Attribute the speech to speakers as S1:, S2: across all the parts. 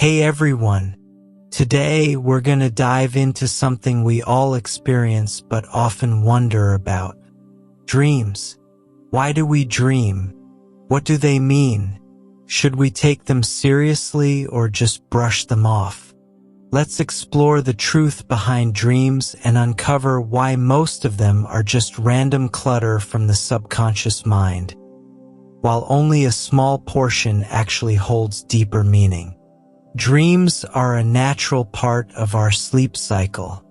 S1: Hey everyone, today we're gonna dive into something we all experience but often wonder about. Dreams. Why do we dream? What do they mean? Should we take them seriously or just brush them off? Let's explore the truth behind dreams and uncover why most of them are just random clutter from the subconscious mind, while only a small portion actually holds deeper meaning. Dreams are a natural part of our sleep cycle.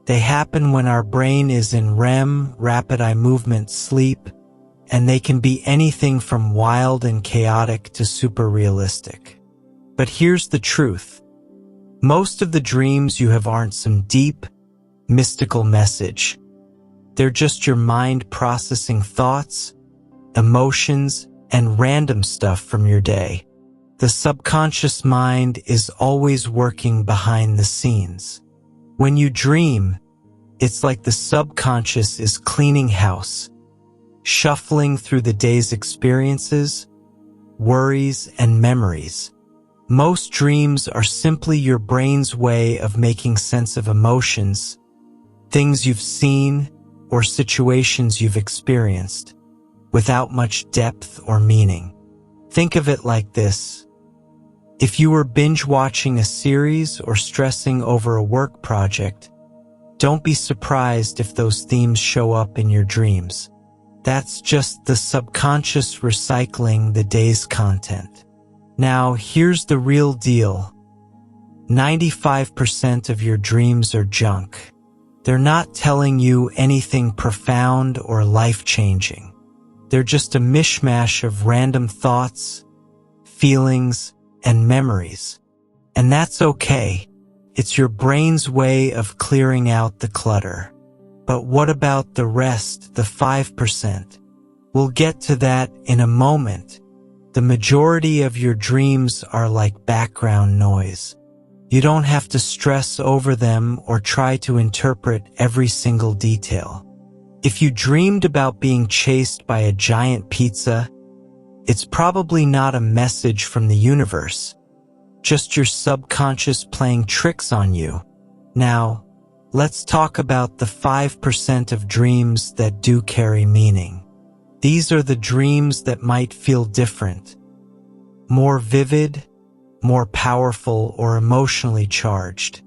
S1: They happen when our brain is in REM, rapid eye movement sleep, and they can be anything from wild and chaotic to super realistic. But here's the truth. Most of the dreams you have aren't some deep, mystical message. They're just your mind processing thoughts, emotions, and random stuff from your day. The subconscious mind is always working behind the scenes. When you dream, it's like the subconscious is cleaning house, shuffling through the day's experiences, worries, and memories. Most dreams are simply your brain's way of making sense of emotions, things you've seen, or situations you've experienced, without much depth or meaning. Think of it like this. If you were binge-watching a series or stressing over a work project, don't be surprised if those themes show up in your dreams. That's just the subconscious recycling the day's content. Now, here's the real deal. 95% of your dreams are junk. They're not telling you anything profound or life-changing. They're just a mishmash of random thoughts, feelings, and memories. And that's okay. It's your brain's way of clearing out the clutter. But what about the rest, the 5%? We'll get to that in a moment. The majority of your dreams are like background noise. You don't have to stress over them or try to interpret every single detail. If you dreamed about being chased by a giant pizza, it's probably not a message from the universe, just your subconscious playing tricks on you. Now, let's talk about the 5% of dreams that do carry meaning. These are the dreams that might feel different, more vivid, more powerful, or emotionally charged.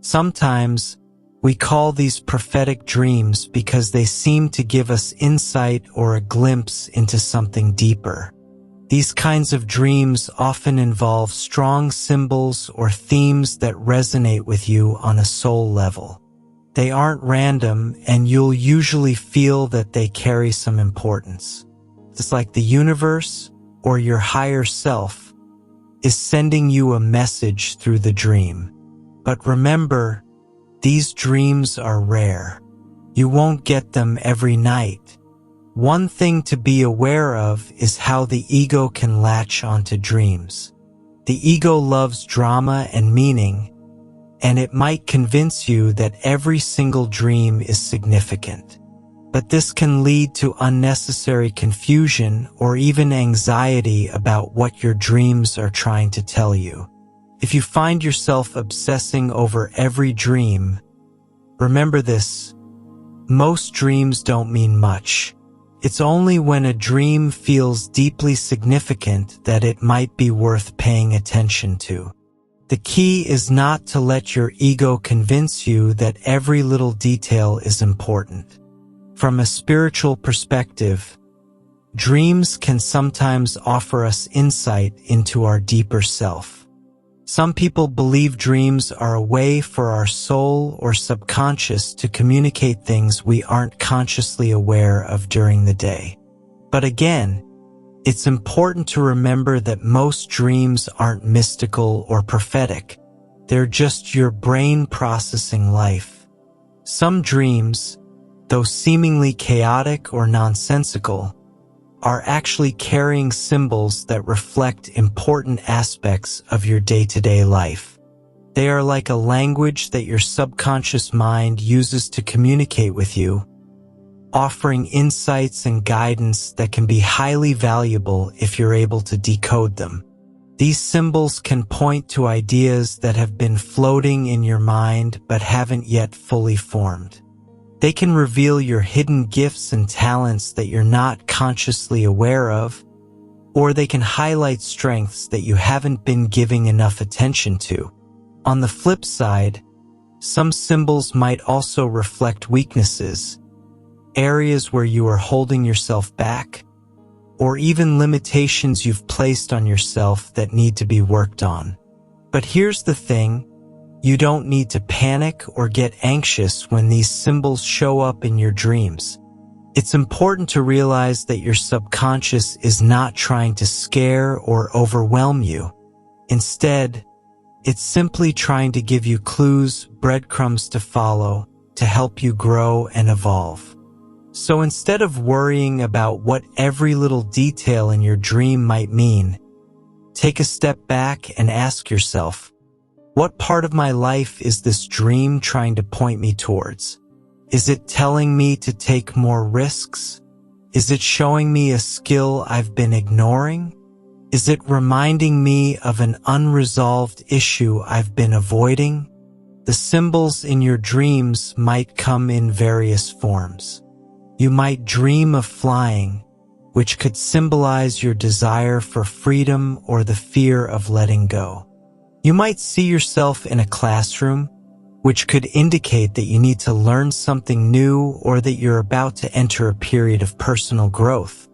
S1: Sometimes, we call these prophetic dreams because they seem to give us insight or a glimpse into something deeper. These kinds of dreams often involve strong symbols or themes that resonate with you on a soul level. They aren't random, and you'll usually feel that they carry some importance. It's like the universe, or your higher self, is sending you a message through the dream. But remember, these dreams are rare. You won't get them every night. One thing to be aware of is how the ego can latch onto dreams. The ego loves drama and meaning, and it might convince you that every single dream is significant. But this can lead to unnecessary confusion or even anxiety about what your dreams are trying to tell you. If you find yourself obsessing over every dream, remember this: most dreams don't mean much. It's only when a dream feels deeply significant that it might be worth paying attention to. The key is not to let your ego convince you that every little detail is important. From a spiritual perspective, dreams can sometimes offer us insight into our deeper self. Some people believe dreams are a way for our soul or subconscious to communicate things we aren't consciously aware of during the day. But again, it's important to remember that most dreams aren't mystical or prophetic. They're just your brain processing life. Some dreams, though seemingly chaotic or nonsensical, are actually carrying symbols that reflect important aspects of your day-to-day life. They are like a language that your subconscious mind uses to communicate with you, offering insights and guidance that can be highly valuable if you're able to decode them. These symbols can point to ideas that have been floating in your mind but haven't yet fully formed. They can reveal your hidden gifts and talents that you're not consciously aware of, or they can highlight strengths that you haven't been giving enough attention to. On the flip side, some symbols might also reflect weaknesses, areas where you are holding yourself back, or even limitations you've placed on yourself that need to be worked on. But here's the thing, you don't need to panic or get anxious when these symbols show up in your dreams. It's important to realize that your subconscious is not trying to scare or overwhelm you. Instead, it's simply trying to give you clues, breadcrumbs to follow, to help you grow and evolve. So instead of worrying about what every little detail in your dream might mean, take a step back and ask yourself, what part of my life is this dream trying to point me towards? Is it telling me to take more risks? Is it showing me a skill I've been ignoring? Is it reminding me of an unresolved issue I've been avoiding? The symbols in your dreams might come in various forms. You might dream of flying, which could symbolize your desire for freedom or the fear of letting go. You might see yourself in a classroom, which could indicate that you need to learn something new or that you're about to enter a period of personal growth.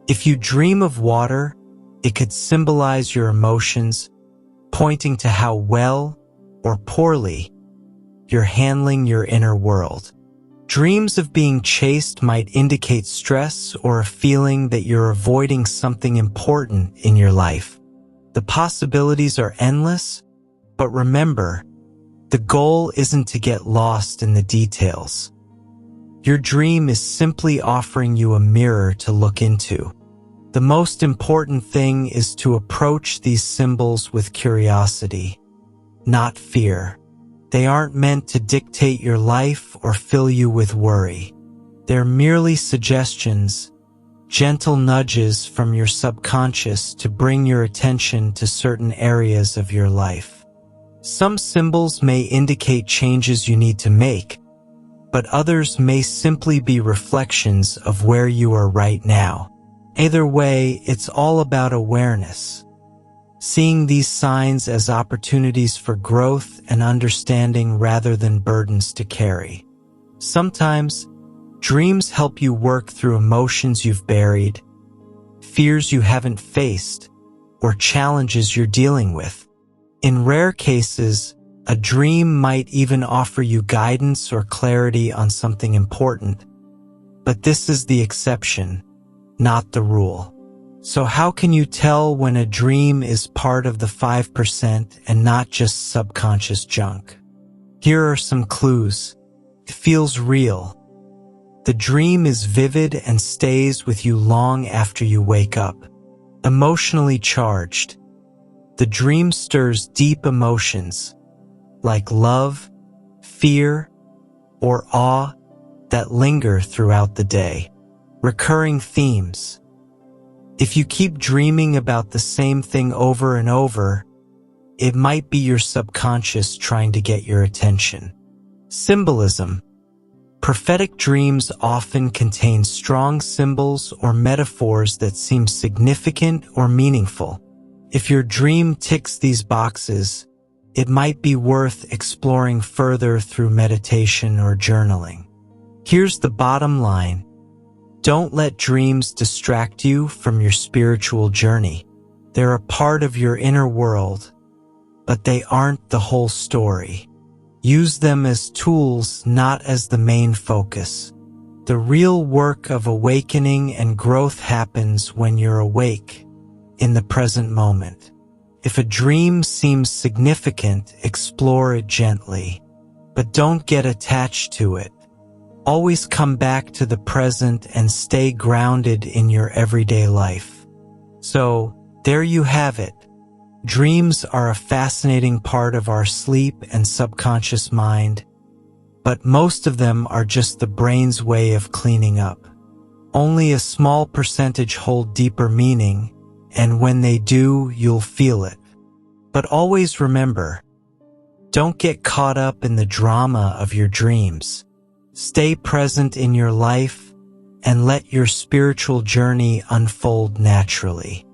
S1: If you dream of water, it could symbolize your emotions, pointing to how well or poorly you're handling your inner world. Dreams of being chased might indicate stress or a feeling that you're avoiding something important in your life. The possibilities are endless, but remember, the goal isn't to get lost in the details. Your dream is simply offering you a mirror to look into. The most important thing is to approach these symbols with curiosity, not fear. They aren't meant to dictate your life or fill you with worry. They're merely suggestions, gentle nudges from your subconscious to bring your attention to certain areas of your life. Some symbols may indicate changes you need to make, but others may simply be reflections of where you are right now. Either way, it's all about awareness. Seeing these signs as opportunities for growth and understanding rather than burdens to carry. Sometimes, dreams help you work through emotions you've buried, fears you haven't faced, or challenges you're dealing with. In rare cases, a dream might even offer you guidance or clarity on something important. But this is the exception, not the rule. So how can you tell when a dream is part of the 5% and not just subconscious junk? Here are some clues. It feels real. The dream is vivid and stays with you long after you wake up. Emotionally charged. The dream stirs deep emotions, like love, fear, or awe that linger throughout the day. Recurring themes. If you keep dreaming about the same thing over and over, it might be your subconscious trying to get your attention. Symbolism. Prophetic dreams often contain strong symbols or metaphors that seem significant or meaningful. If your dream ticks these boxes, it might be worth exploring further through meditation or journaling. Here's the bottom line. Don't let dreams distract you from your spiritual journey. They're a part of your inner world, but they aren't the whole story. Use them as tools, not as the main focus. The real work of awakening and growth happens when you're awake, in the present moment. If a dream seems significant, explore it gently, but don't get attached to it. Always come back to the present and stay grounded in your everyday life. So, there you have it. Dreams are a fascinating part of our sleep and subconscious mind, but most of them are just the brain's way of cleaning up. Only a small percentage hold deeper meaning, and when they do, you'll feel it. But always remember, don't get caught up in the drama of your dreams. Stay present in your life and let your spiritual journey unfold naturally.